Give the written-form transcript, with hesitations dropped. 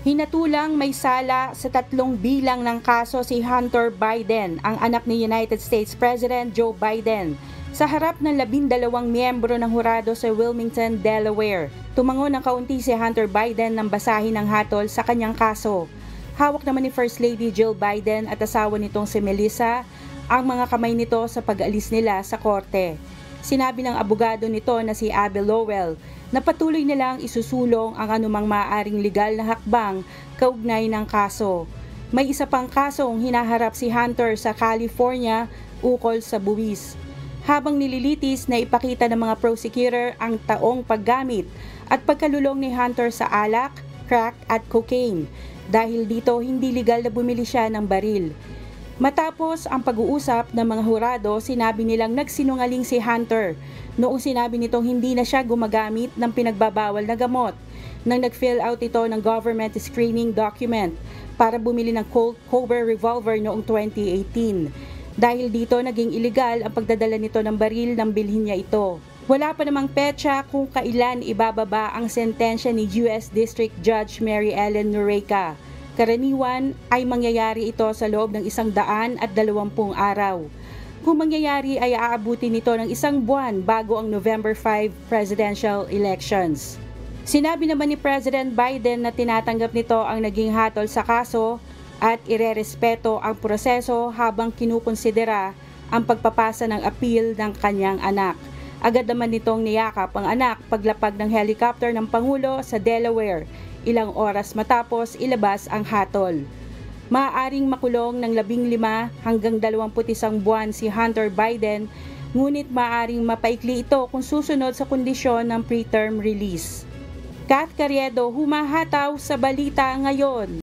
Hinatulang may sala sa 3 bilang ng kaso si Hunter Biden, ang anak ni United States President Joe Biden, sa harap ng 12 miyembro ng hurado sa Wilmington, Delaware. Tumango ng kaunti si Hunter Biden nang basahin ang hatol sa kanyang kaso. Hawak naman ni First Lady Jill Biden at asawa nitong si Melissa ang mga kamay nito sa pag-alis nila sa korte. Sinabi ng abogado nito na si Abby Lowell na patuloy nilang isusulong ang anumang maaaring legal na hakbang kaugnay ng kaso. May isa pang kasong hinaharap si Hunter sa California ukol sa buwis. Habang nililitis na ipakita ng mga prosecutor ang taong paggamit at pagkalulong ni Hunter sa alak, crack at cocaine. Dahil dito hindi legal na bumili siya ng baril. Matapos ang pag-uusap ng mga hurado, sinabi nilang nagsinungaling si Hunter noong sinabi nitong hindi na siya gumagamit ng pinagbabawal na gamot nang nag-fill out ito ng government screening document para bumili ng Colt Cobra revolver noong 2018. Dahil dito naging illegal ang pagdadala nito ng baril nang bilhin niya ito. Wala pa namang petsa kung kailan ibababa ang sentensya ni U.S. District Judge Mary Ellen Noreika. Karaniwan ay mangyayari ito sa loob ng 120 araw. Kung mangyayari ay aabuti nito ng 1 buwan bago ang November 5 presidential elections. Sinabi naman ni President Biden na tinatanggap nito ang naging hatol sa kaso at irerespeto ang proseso habang kinukonsidera ang pagpapasa ng appeal ng kanyang anak. Agad naman nitong niyakap ang anak paglapag ng helicopter ng Pangulo sa Delaware, ilang oras matapos ilabas ang hatol. Maaaring makulong ng 15 hanggang 21 buwan si Hunter Biden, ngunit maaaring mapaikli ito kung susunod sa kondisyon ng preterm release. Kath Carriedo, humahataw sa balita ngayon.